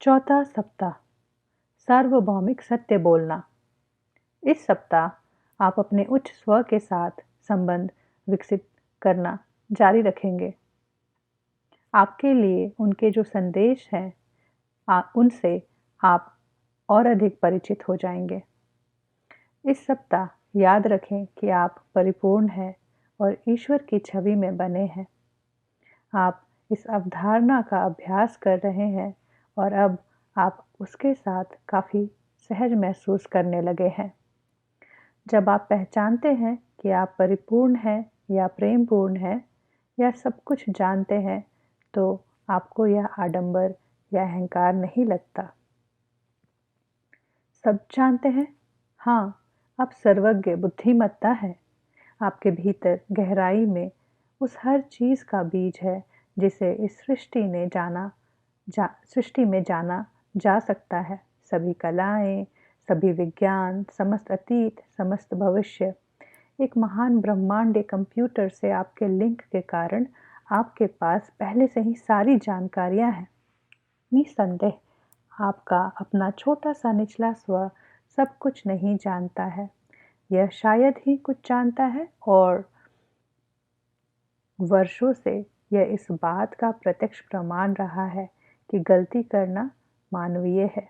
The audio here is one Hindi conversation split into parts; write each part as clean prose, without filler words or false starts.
चौथा सप्ताह सार्वभौमिक सत्य बोलना। इस सप्ताह आप अपने उच्च स्व के साथ संबंध विकसित करना जारी रखेंगे। आपके लिए उनके जो संदेश हैं उनसे आप और अधिक परिचित हो जाएंगे। इस सप्ताह याद रखें कि आप परिपूर्ण हैं और ईश्वर की छवि में बने हैं। आप इस अवधारणा का अभ्यास कर रहे हैं और अब आप उसके साथ काफ़ी सहज महसूस करने लगे हैं। जब आप पहचानते हैं कि आप परिपूर्ण हैं या प्रेमपूर्ण हैं या सब कुछ जानते हैं, तो आपको यह आडंबर या अहंकार नहीं लगता। सब जानते हैं? हाँ, आप सर्वज्ञ बुद्धिमत्ता हैं। आपके भीतर गहराई में उस हर चीज़ का बीज है जिसे इस सृष्टि में जाना जा सकता है। सभी कलाएं, सभी विज्ञान, समस्त अतीत, समस्त भविष्य, एक महान ब्रह्मांडीय कंप्यूटर से आपके लिंक के कारण आपके पास पहले से ही सारी जानकारियां हैं। निसंदेह आपका अपना छोटा सा निचला स्व सब कुछ नहीं जानता है। यह शायद ही कुछ जानता है और वर्षों से यह इस बात का प्रत्यक्ष प्रमाण रहा है कि गलती करना मानवीय है।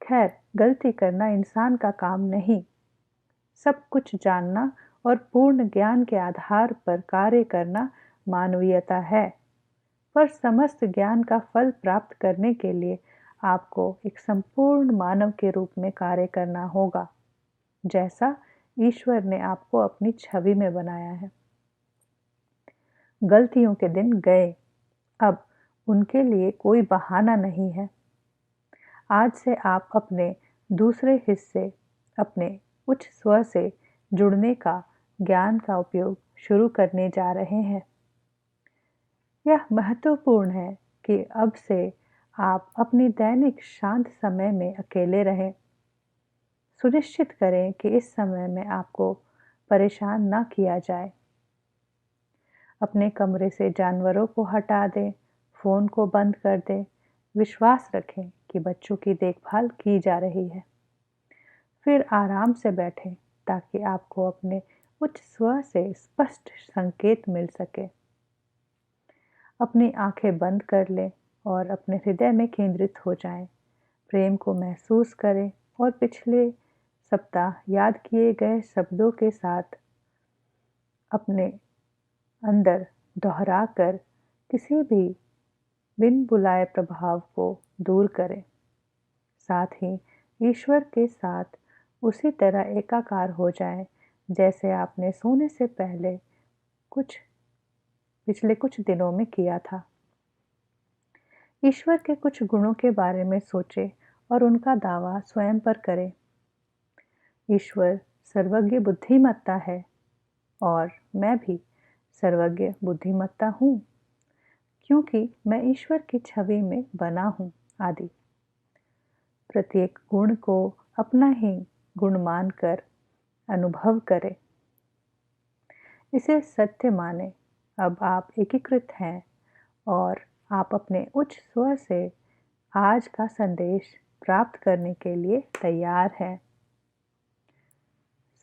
खैर, गलती करना इंसान का काम नहीं। सब कुछ जानना और पूर्ण ज्ञान के आधार पर कार्य करना मानवीयता है। पर समस्त ज्ञान का फल प्राप्त करने के लिए आपको एक संपूर्ण मानव के रूप में कार्य करना होगा, जैसा ईश्वर ने आपको अपनी छवि में बनाया है। गलतियों के दिन गए, अब उनके लिए कोई बहाना नहीं है। आज से आप अपने दूसरे हिस्से, अपने उच्च स्व से जुड़ने का ज्ञान का उपयोग शुरू करने जा रहे हैं। यह महत्वपूर्ण है कि अब से आप अपनी दैनिक शांत समय में अकेले रहें। सुनिश्चित करें कि इस समय में आपको परेशान न किया जाए। अपने कमरे से जानवरों को हटा दें, फ़ोन को बंद कर दें। विश्वास रखें कि बच्चों की देखभाल की जा रही है। फिर आराम से बैठें ताकि आपको अपने उच्च स्व से स्पष्ट संकेत मिल सके। अपनी आंखें बंद कर लें और अपने हृदय में केंद्रित हो जाएं। प्रेम को महसूस करें और पिछले सप्ताह याद किए गए शब्दों के साथ अपने अंदर दोहराकर किसी भी बिन बुलाए प्रभाव को दूर करें। साथ ही ईश्वर के साथ उसी तरह एकाकार हो जाएं जैसे आपने सोने से पहले पिछले कुछ दिनों में किया था। ईश्वर के कुछ गुणों के बारे में सोचें और उनका दावा स्वयं पर करें। ईश्वर सर्वज्ञ बुद्धिमत्ता है और मैं भी सर्वज्ञ बुद्धिमत्ता हूँ, क्योंकि मैं ईश्वर की छवि में बना हूँ आदि। प्रत्येक गुण को अपना ही गुण मानकर अनुभव करें। इसे सत्य माने। अब आप एकीकृत हैं और आप अपने उच्च स्व से आज का संदेश प्राप्त करने के लिए तैयार हैं।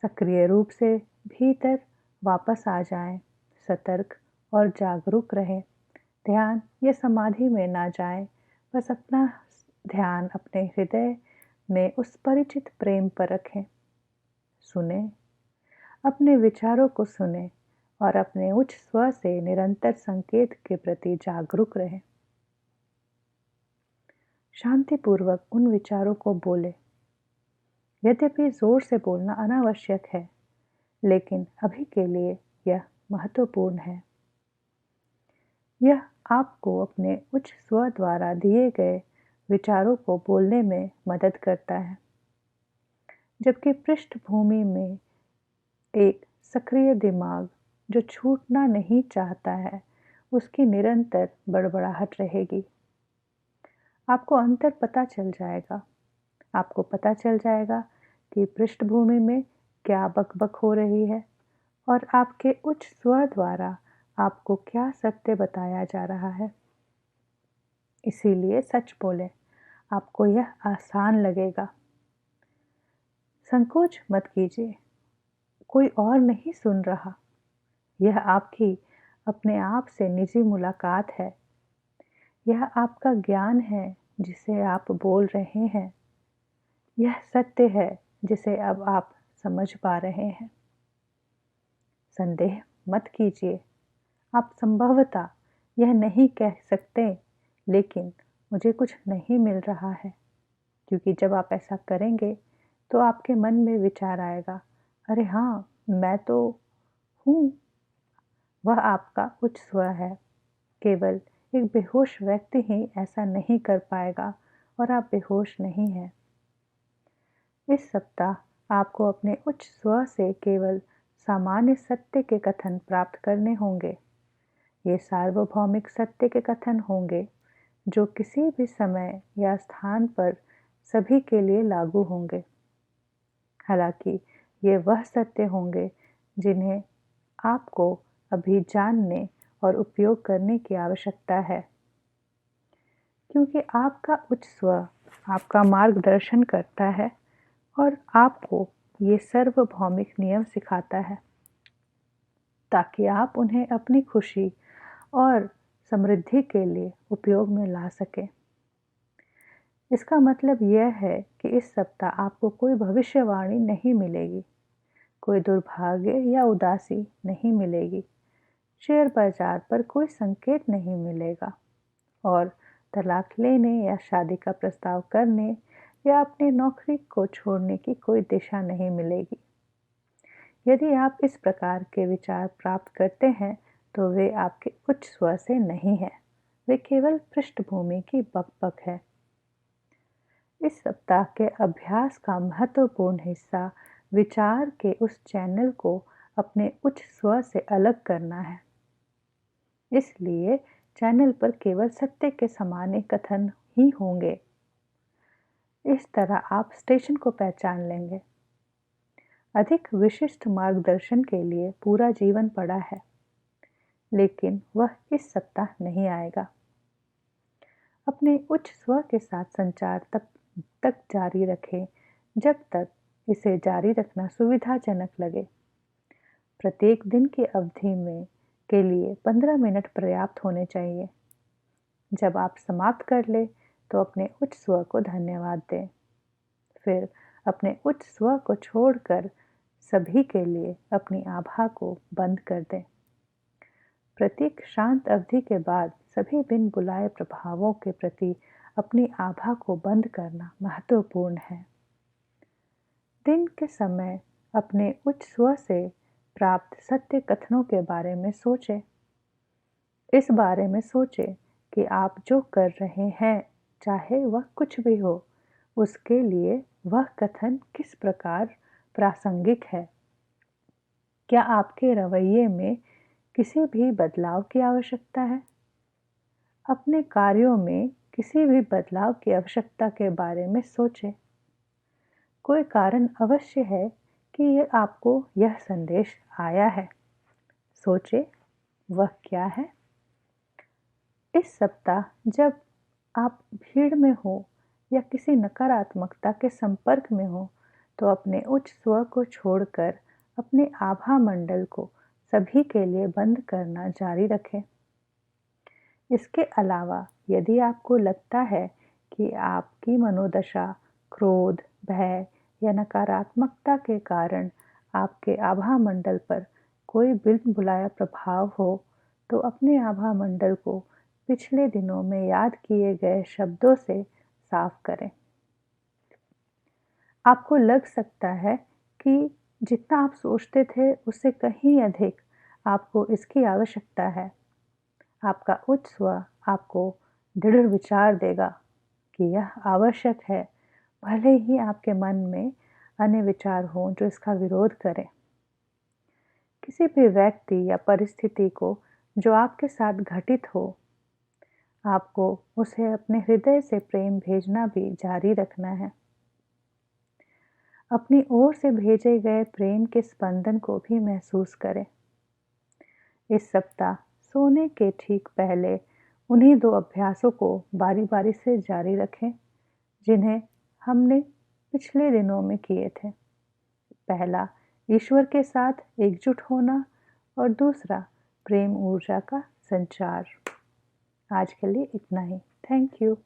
सक्रिय रूप से भीतर वापस आ जाएं, सतर्क और जागरूक रहें। ध्यान या समाधि में ना जाएं, बस अपना ध्यान अपने हृदय में उस परिचित प्रेम पर रखें। सुने, अपने विचारों को सुने और अपने उच्च स्व से निरंतर संकेत के प्रति जागरूक रहें। शांतिपूर्वक उन विचारों को बोलें। यद्यपि जोर से बोलना अनावश्यक है, लेकिन अभी के लिए यह महत्वपूर्ण है। यह आपको अपने उच्च स्व द्वारा दिए गए विचारों को बोलने में मदद करता है, जबकि पृष्ठभूमि में एक सक्रिय दिमाग जो छूटना नहीं चाहता है, उसकी निरंतर बड़बड़ाहट रहेगी। आपको अंतर पता चल जाएगा। आपको पता चल जाएगा कि पृष्ठभूमि में क्या बकबक हो रही है और आपके उच्च स्व द्वारा आपको क्या सत्य बताया जा रहा है। इसीलिए सच बोलें, आपको यह आसान लगेगा। संकोच मत कीजिए, कोई और नहीं सुन रहा। यह आपकी अपने आप से निजी मुलाकात है। यह आपका ज्ञान है जिसे आप बोल रहे हैं। यह सत्य है जिसे अब आप समझ पा रहे हैं। संदेह मत कीजिए, आप संभवतः यह नहीं कह सकते, लेकिन मुझे कुछ नहीं मिल रहा है, क्योंकि जब आप ऐसा करेंगे तो आपके मन में विचार आएगा, अरे हाँ, मैं तो हूँ। वह आपका उच्च स्व है। केवल एक बेहोश व्यक्ति ही ऐसा नहीं कर पाएगा और आप बेहोश नहीं हैं। इस सप्ताह आपको अपने उच्च स्व से केवल सामान्य सत्य के कथन प्राप्त करने होंगे। ये सार्वभौमिक सत्य के कथन होंगे जो किसी भी समय या स्थान पर सभी के लिए लागू होंगे। हालांकि ये वह सत्य होंगे जिन्हें आपको अभी जानने और उपयोग करने की आवश्यकता है, क्योंकि आपका उच्च स्व आपका मार्गदर्शन करता है और आपको ये सार्वभौमिक नियम सिखाता है ताकि आप उन्हें अपनी खुशी और समृद्धि के लिए उपयोग में ला सकें। इसका मतलब यह है कि इस सप्ताह आपको कोई भविष्यवाणी नहीं मिलेगी, कोई दुर्भाग्य या उदासी नहीं मिलेगी, शेयर बाजार पर कोई संकेत नहीं मिलेगा और तलाक लेने या शादी का प्रस्ताव करने या अपनी नौकरी को छोड़ने की कोई दिशा नहीं मिलेगी। यदि आप इस प्रकार के विचार प्राप्त करते हैं तो वे आपके उच्च स्व से नहीं हैं, वे केवल पृष्ठभूमि की बकबक है। इस सप्ताह के अभ्यास का महत्वपूर्ण हिस्सा विचार के उस चैनल को अपने उच्च स्व से अलग करना है। इसलिए चैनल पर केवल सत्य के सामान्य कथन ही होंगे। इस तरह आप स्टेशन को पहचान लेंगे। अधिक विशिष्ट मार्गदर्शन के लिए पूरा जीवन पड़ा है, लेकिन वह इस सप्ताह नहीं आएगा। अपने उच्च स्व के साथ संचार तब तक जारी रखें जब तक इसे जारी रखना सुविधाजनक लगे। प्रत्येक दिन की अवधि में के लिए 15 मिनट पर्याप्त होने चाहिए। जब आप समाप्त कर लें तो अपने उच्च स्व को धन्यवाद दें। फिर अपने उच्च स्व को छोड़कर सभी के लिए अपनी आभा को बंद कर दें। प्रत्येक शांत अवधि के बाद सभी बिन बुलाए प्रभावों के प्रति अपनी आभा को बंद करना महत्वपूर्ण है। दिन के समय अपने उच्च स्व से प्राप्त सत्य कथनों के बारे में सोचें। इस बारे में सोचें कि आप जो कर रहे हैं, चाहे वह कुछ भी हो, उसके लिए वह कथन किस प्रकार प्रासंगिक है। क्या आपके रवैये में किसी भी बदलाव की आवश्यकता है? अपने कार्यों में किसी भी बदलाव की आवश्यकता के बारे में सोचें। कोई कारण अवश्य है कि आपको यह संदेश आया है। सोचें, वह क्या है? इस सप्ताह जब आप भीड़ में हो या किसी नकारात्मकता के संपर्क में हो, तो अपने उच्च स्व को छोड़कर अपने आभा मंडल को सभी के लिए बंद करना जारी रखें। इसके अलावा यदि आपको लगता है कि आपकी मनोदशा क्रोध, भय या नकारात्मकता के कारण आपके आभा मंडल पर कोई बिन बुलाया प्रभाव हो, तो अपने आभा मंडल को पिछले दिनों में याद किए गए शब्दों से साफ करें। आपको लग सकता है कि जितना आप सोचते थे उससे कहीं अधिक आपको इसकी आवश्यकता है। आपका उच्च स्व आपको दृढ़ विचार देगा कि यह आवश्यक है, भले ही आपके मन में अन्य विचार हों जो इसका विरोध करें। किसी भी व्यक्ति या परिस्थिति को जो आपके साथ घटित हो, आपको उसे अपने हृदय से प्रेम भेजना भी जारी रखना है। अपनी ओर से भेजे गए प्रेम के स्पंदन को भी महसूस करें। इस सप्ताह सोने के ठीक पहले उन्हीं 2 अभ्यासों को बारी-बारी से जारी रखें, जिन्हें हमने पिछले दिनों में किए थे। पहला, ईश्वर के साथ एकजुट होना और दूसरा, प्रेम ऊर्जा का संचार। आज के लिए इतना ही। Thank you.